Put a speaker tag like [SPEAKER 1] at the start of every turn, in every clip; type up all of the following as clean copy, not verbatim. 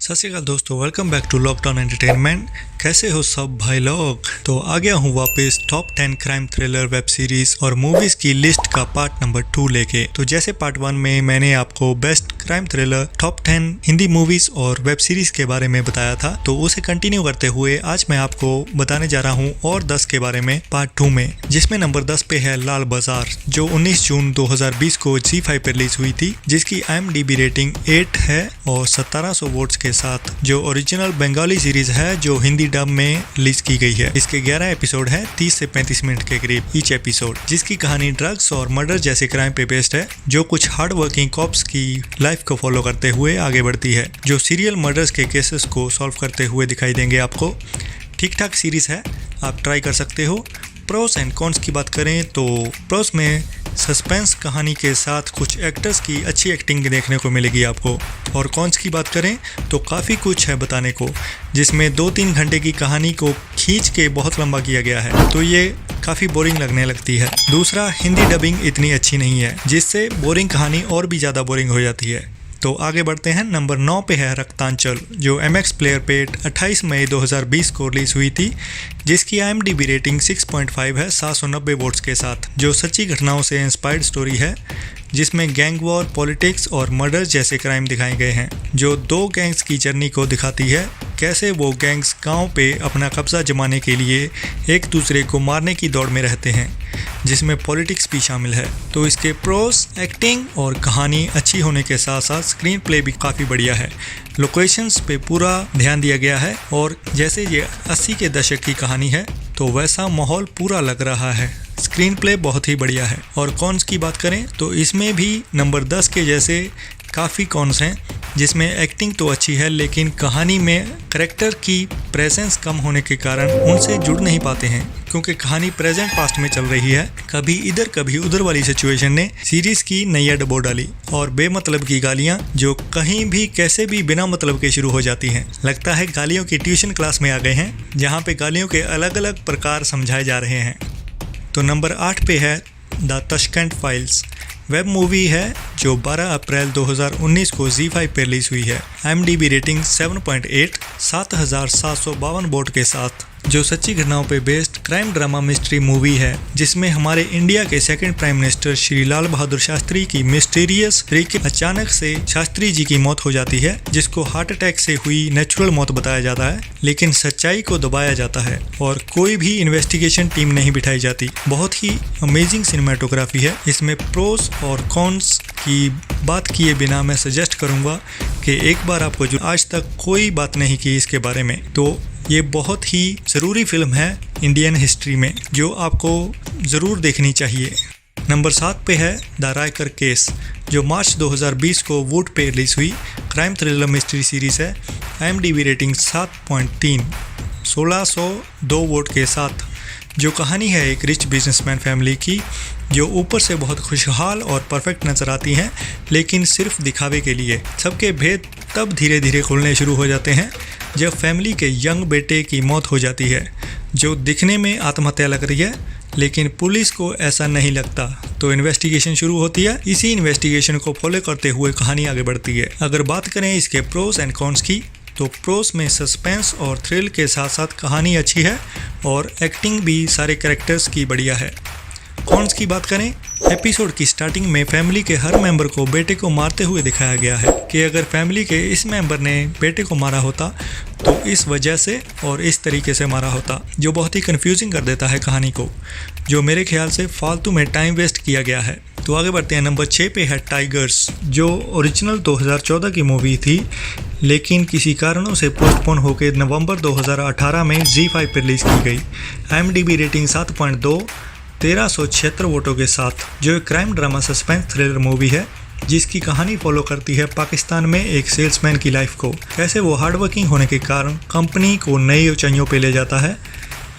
[SPEAKER 1] सत श्री अकाल दोस्तों, welcome back to lockdown entertainment. कैसे हो सब भाई लोग। तो आ गया हूँ वापस top 10 crime thriller web series और मूवीज की लिस्ट का पार्ट नंबर 2 लेके। तो जैसे पार्ट 1 में मैंने आपको best crime thriller top 10 Hindi movies और वेब सीरीज के बारे में बताया था, तो उसे कंटिन्यू करते हुए आज मैं आपको बताने जा रहा हूँ और 10 के बारे में पार्ट 2 में, जिसमें नंबर 10 पे है लाल बाजार, जो 19 जून 2020 को ZEE5 पर रिलीज हुई थी, जिसकी IMDb रेटिंग 8 है और 1700 वोट्स के साथ, जो ओरिजिनल बंगाली सीरीज है जो हिंदी डब में रिलीज की गई है। इसके 11 एपिसोड हैं 30 से 35 मिनट के करीब ईच एपिसोड, जिसकी कहानी ड्रग्स और मर्डर जैसे क्राइम पे बेस्ड है, जो कुछ हार्ड वर्किंग कॉप्स की लाइफ को फॉलो करते हुए आगे बढ़ती है, जो सीरियल मर्डर्स के केसेस को सॉल्व करते हुए दिखाई देंगे आपको। ठीक ठाक सीरीज है, आप ट्राई कर सकते हो। प्रोस एंड कॉन्स की बात करें तो प्रोस में सस्पेंस कहानी के साथ कुछ एक्टर्स की अच्छी एक्टिंग देखने को मिलेगी आपको, और कॉन्स की बात करें तो काफ़ी कुछ है बताने को, जिसमें 2-3 घंटे की कहानी को खींच के बहुत लंबा किया गया है, तो ये काफ़ी बोरिंग लगने लगती है। दूसरा, हिंदी डबिंग इतनी अच्छी नहीं है, जिससे बोरिंग कहानी और भी ज़्यादा बोरिंग हो जाती है। तो आगे बढ़ते हैं। नंबर 9 पे है रक्तांचल, जो MX प्लेयर पे 28 मई 2020 को रिलीज हुई थी, जिसकी IMDb रेटिंग 6.5 है 790 वोट्स के साथ, जो सच्ची घटनाओं से इंस्पायर्ड स्टोरी है, जिसमें गैंग वॉर, पॉलिटिक्स और मर्डर जैसे क्राइम दिखाए गए हैं, जो 2 गैंग्स की जर्नी को दिखाती है, कैसे वो गैंग्स गांव पे अपना कब्जा जमाने के लिए एक दूसरे को मारने की दौड़ में रहते हैं, जिसमें पॉलिटिक्स भी शामिल है। तो इसके प्रोस, एक्टिंग और कहानी अच्छी होने के साथ साथ स्क्रीन प्ले भी काफ़ी बढ़िया है। लोकेशंस पे पूरा ध्यान दिया गया है, और जैसे ये 80 के दशक की कहानी है तो वैसा माहौल पूरा लग रहा है। स्क्रीन प्ले बहुत ही बढ़िया है। और कॉन्स की बात करें तो इसमें भी नंबर 10 के जैसे काफ़ी कॉन्स हैं, जिसमें एक्टिंग तो अच्छी है, लेकिन कहानी में कैरेक्टर की प्रेजेंस कम होने के कारण उनसे जुड़ नहीं पाते हैं, क्योंकि कहानी प्रेजेंट पास्ट में चल रही है। कभी इधर कभी उधर वाली सिचुएशन ने सीरीज की नैया डबो डाली, और बेमतलब की गालियां जो कहीं भी कैसे भी बिना मतलब के शुरू हो जाती हैं। लगता है गालियों की ट्यूशन क्लास में आ गए हैं, जहां पे गालियों के अलग अलग प्रकार समझाए जा रहे हैं। तो नंबर 8 पे है the Tashkent files, web movie है जो 12 अप्रैल 2019 को ZEE5 पर रिलीज हुई है। IMDb रेटिंग 7.8 7,752 वोट के साथ, जो सच्ची घटनाओं पे based crime drama mystery movie है, जिसमें हमारे इंडिया के second prime minister Shri Lal Bahadur Shastri की मिस्टीरियस तरीके अचानक से शास्त्री जी की मौत हो जाती है, जिसको हार्ट अटैक से हुई नेचुरल मौत बताया जाता है, लेकिन सच्चाई को दबाया जाता है और कोई भी इन्वेस्टिगेशन टीम नहीं बिठाई जाती। बहुत ही अमेजिंग सिनेमेटोग्राफी है। इसमें प्रोस और कॉन्स की बात किए बिना मैं सजेस्ट करूंगा कि एक बार आपको, जो आज तक कोई बात नहीं की इसके बारे में, तो ये बहुत ही ज़रूरी फिल्म है इंडियन हिस्ट्री में, जो आपको ज़रूर देखनी चाहिए। नंबर 7 पे है द रायकर केस, जो मार्च 2020 को वुड पे रिलीज हुई क्राइम थ्रिलर मिस्ट्री सीरीज है। IMDb रेटिंग 7.3 1602 वोट के साथ, जो कहानी है एक रिच बिजनेसमैन फैमिली की, जो ऊपर से बहुत खुशहाल और परफेक्ट नज़र आती हैं, लेकिन सिर्फ दिखावे के लिए। सबके भेद तब धीरे धीरे खुलने शुरू हो जाते हैं जब फैमिली के यंग बेटे की मौत हो जाती है, जो दिखने में आत्महत्या लग रही है, लेकिन पुलिस को ऐसा नहीं लगता। तो इन्वेस्टिगेशन शुरू होती है। इसी इन्वेस्टिगेशन को फॉलो करते हुए कहानी आगे बढ़ती है। अगर बात करें इसके प्रोस एंड कॉन्स की, तो प्रोस में सस्पेंस और थ्रिल के साथ साथ कहानी अच्छी है, और एक्टिंग भी सारे कैरेक्टर्स की बढ़िया है। कॉन्स की बात करें, एपिसोड की स्टार्टिंग में फैमिली के हर मेंबर को बेटे को मारते हुए दिखाया गया है, कि अगर फैमिली के इस मेंबर ने बेटे को मारा होता तो इस वजह से और इस तरीके से मारा होता, जो बहुत ही कंफ्यूजिंग कर देता है कहानी को, जो मेरे ख्याल से फालतू में टाइम वेस्ट किया गया है। तो आगे बढ़ते हैं। नंबर 6 पे है टाइगर्स, जो ओरिजिनल 2014 की मूवी थी, लेकिन किसी कारणों से पोस्टपोन होकर नवंबर 2018 में ZEE5 पर रिलीज की गई। IMDb रेटिंग 7.2 1376 वोटों के साथ, जो एक crime drama suspense thriller movie है, जिसकी कहानी फॉलो करती है पाकिस्तान में एक सेल्समैन की लाइफ को, कैसे वो हार्डवर्किंग होने के कारण कंपनी को नई ऊंचाइयों पे ले जाता है,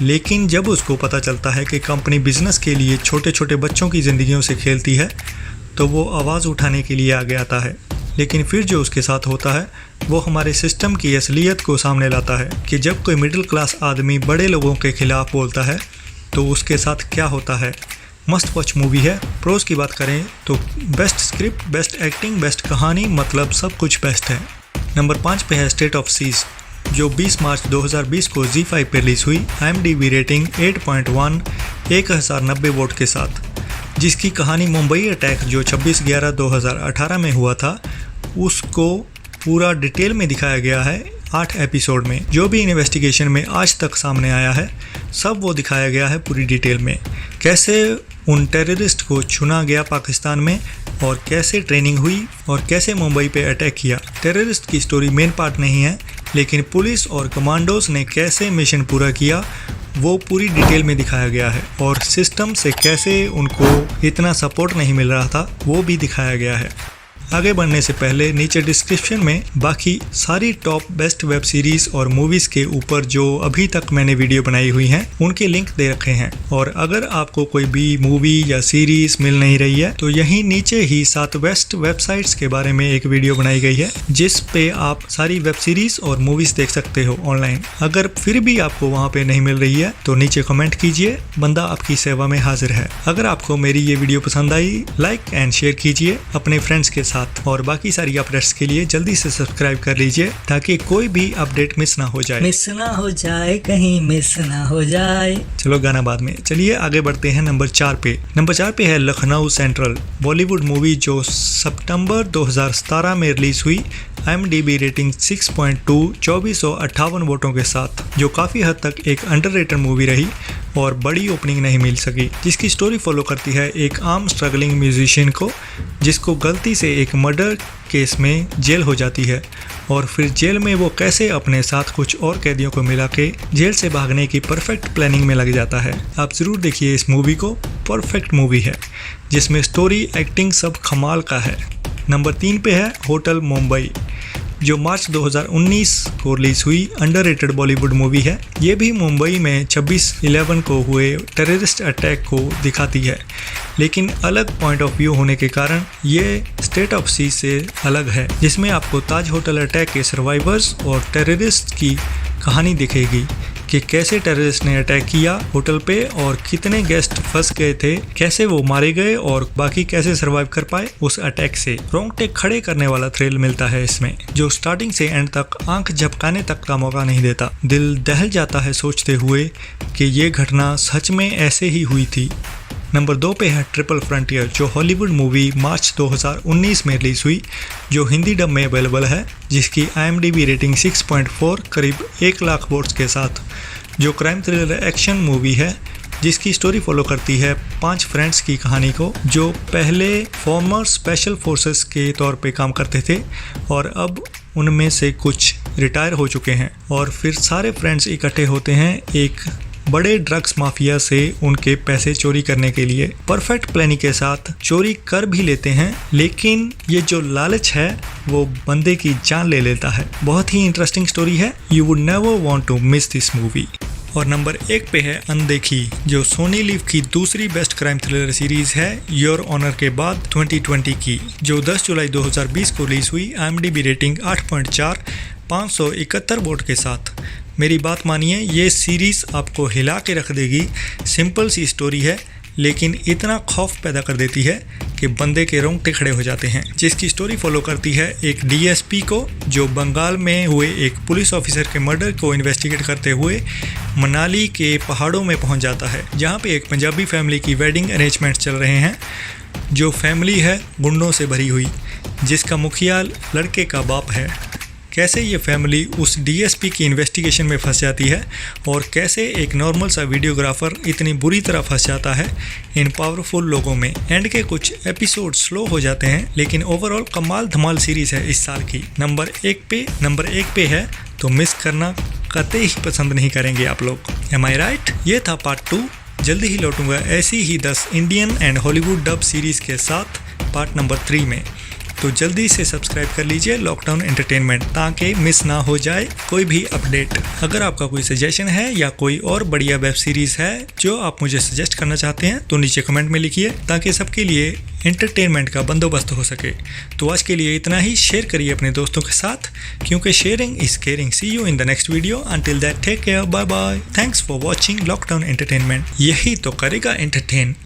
[SPEAKER 1] लेकिन जब उसको पता चलता है कि कंपनी बिजनेस के लिए छोटे छोटे बच्चों की ज़िंदगियों से खेलती है, तो वो आवाज़ उठाने के लिए आगे आता है। लेकिन फिर जो उसके साथ होता है वो हमारे सिस्टम की असलियत को सामने लाता है, कि जब कोई मिडिल क्लास आदमी बड़े लोगों के खिलाफ बोलता है तो उसके साथ क्या होता है। मस्ट वॉच मूवी है। प्रोस की बात करें तो best script, best acting, best कहानी, मतलब सब कुछ बेस्ट है। नंबर 5 पे है स्टेट ऑफ सीज, जो 20 मार्च 2020 को ZEE5 पे रिलीज हुई। IMDb रेटिंग 8.1 1090 वोट के साथ, जिसकी कहानी मुंबई अटैक जो 26/11/2018 में हुआ था उसको पूरा डिटेल में दिखाया गया है 8 एपिसोड में। जो भी इन्वेस्टिगेशन में आज तक सामने आया है सब वो दिखाया गया है पूरी डिटेल में। कैसे उन टेररिस्ट को चुना गया पाकिस्तान में और कैसे ट्रेनिंग हुई और कैसे मुंबई पे अटैक किया। टेररिस्ट की स्टोरी मेन पार्ट नहीं है, लेकिन पुलिस और कमांडोज ने कैसे मिशन पूरा किया वो पूरी डिटेल में दिखाया गया है, और सिस्टम से कैसे उनको इतना सपोर्ट नहीं मिल रहा था वो भी दिखाया गया है। आगे बढ़ने से पहले नीचे डिस्क्रिप्शन में बाकी सारी टॉप बेस्ट वेब सीरीज और मूवीज़ के ऊपर जो अभी तक मैंने वीडियो बनाई हुई हैं उनके लिंक दे रखे हैं। और अगर आपको कोई भी मूवी या सीरीज मिल नहीं रही है तो यहीं नीचे ही 7 बेस्ट वेबसाइट्स के बारे में एक वीडियो बनाई गई है, जिस पे आप सारी वेब सीरीज और मूवीज़ देख सकते हो ऑनलाइन। अगर फिर भी आपको वहाँ पे नहीं मिल रही है तो नीचे कमेंट कीजिए, बंदा आपकी सेवा में हाजिर है। अगर आपको मेरी ये वीडियो पसंद आई, लाइक एंड शेयर कीजिए अपने फ्रेंड्स के साथ, और बाकी सारी अपडेट्स के लिए जल्दी से सब्सक्राइब कर लीजिए ताकि कोई भी अपडेट मिस ना हो जाए, कहीं मिस ना हो जाए। चलो गाना बाद में, चलिए आगे बढ़ते हैं नंबर 4 पे। नंबर 4 पे है लखनऊ सेंट्रल, बॉलीवुड मूवी जो सितंबर 2017 में रिलीज हुई। IMDb रेटिंग 6.2 2458 वोटों के साथ, जो काफ़ी हद तक एक अंडररेटेड मूवी रही और बड़ी ओपनिंग नहीं मिल सकी। जिसकी स्टोरी फॉलो करती है एक आम स्ट्रगलिंग म्यूजिशियन को, जिसको गलती से एक मर्डर केस में जेल हो जाती है, और फिर जेल में वो कैसे अपने साथ कुछ और कैदियों को मिला के जेल से भागने की परफेक्ट प्लानिंग में लग जाता है। आप ज़रूर देखिए इस मूवी को, परफेक्ट मूवी है जिसमें स्टोरी एक्टिंग सब कमाल का है। नंबर 3 पे है होटल मुंबई, जो मार्च 2019 को रिलीज हुई अंडररेटेड बॉलीवुड मूवी है। ये भी मुंबई में 26/11 को हुए टेररिस्ट अटैक को दिखाती है, लेकिन अलग पॉइंट ऑफ व्यू होने के कारण ये स्टेट ऑफ सीज से अलग है, जिसमें आपको ताज होटल अटैक के सर्वाइवर्स और टेररिस्ट की कहानी दिखेगी कि कैसे टेररिस्ट ने अटैक किया होटल पे और कितने गेस्ट फंस गए थे, कैसे वो मारे गए और बाकी कैसे सरवाइव कर पाए उस अटैक से। रोंगटे खड़े करने वाला थ्रिल मिलता है इसमें, जो स्टार्टिंग से एंड तक आंख झपकाने तक का मौका नहीं देता। दिल दहल जाता है सोचते हुए कि ये घटना सच में ऐसे ही हुई थी। नंबर 2 पे है ट्रिपल फ्रंटियर, जो हॉलीवुड मूवी मार्च 2019 में रिलीज हुई, जो हिंदी डब में अवेलेबल है, जिसकी IMDb रेटिंग 6.4 करीब 1 लाख वोट्स के साथ, जो क्राइम थ्रिलर एक्शन मूवी है, जिसकी स्टोरी फॉलो करती है 5 फ्रेंड्स की कहानी को, जो पहले फॉर्मर स्पेशल फोर्सेस के तौर पे काम करते थे और अब उनमें से कुछ रिटायर हो चुके हैं, और फिर सारे फ्रेंड्स इकट्ठे होते हैं एक बड़े ड्रग्स माफिया से उनके पैसे चोरी करने के लिए। परफेक्ट प्लानिंग के साथ चोरी कर भी लेते हैं, लेकिन ये जो लालच है वो बंदे की जान ले लेता है। बहुत ही इंटरेस्टिंग स्टोरी है, you would never want to miss this movie. और नंबर 1 पे है अनदेखी, जो सोनी लिव की दूसरी बेस्ट क्राइम थ्रिलर सीरीज है योर ऑनर के बाद 2020 की, जो 10 जुलाई 2020 को रिलीज हुई। IMDb रेटिंग 8.4 571 वोट के साथ। मेरी बात मानिए, ये सीरीज़ आपको हिला के रख देगी। सिंपल सी स्टोरी है, लेकिन इतना खौफ पैदा कर देती है कि बंदे के रोंगटे खड़े हो जाते हैं। जिसकी स्टोरी फॉलो करती है एक DSP को, जो बंगाल में हुए एक पुलिस ऑफिसर के मर्डर को इन्वेस्टिगेट करते हुए मनाली के पहाड़ों में पहुंच जाता है, जहां पे एक पंजाबी फैमिली की वेडिंग अरेंजमेंट्स चल रहे हैं। जो फैमिली है गुंडों से भरी हुई, जिसका मुखिया लड़के का बाप है। कैसे ये फैमिली उस DSP की इन्वेस्टिगेशन में फंस जाती है और कैसे एक नॉर्मल सा वीडियोग्राफर इतनी बुरी तरह फंस जाता है इन पावरफुल लोगों में। एंड के कुछ एपिसोड स्लो हो जाते हैं, लेकिन ओवरऑल कमाल धमाल सीरीज है इस साल की। नंबर 1 पे है तो मिस करना कतई ही पसंद नहीं करेंगे आप लोग। एम आई राइट? ये था पार्ट 2। जल्दी ही लौटूंगा ऐसी ही 10 Indian and Hollywood dub series के साथ पार्ट नंबर 3 में। तो जल्दी से सब्सक्राइब कर लीजिए लॉकडाउन एंटरटेनमेंट, ताकि मिस ना हो जाए कोई भी अपडेट। अगर आपका कोई सजेशन है या कोई और बढ़िया वेब सीरीज है जो आप मुझे सजेस्ट करना चाहते हैं तो नीचे कमेंट में लिखिए, ताकि सबके लिए एंटरटेनमेंट का बंदोबस्त हो सके। तो आज के लिए इतना ही। शेयर करिए अपने दोस्तों के साथ, क्योंकि sharing is caring. See you in the next video. Until that take care, bye bye. Thanks for watching lockdown entertainment. यही तो करेगा एंटरटेन।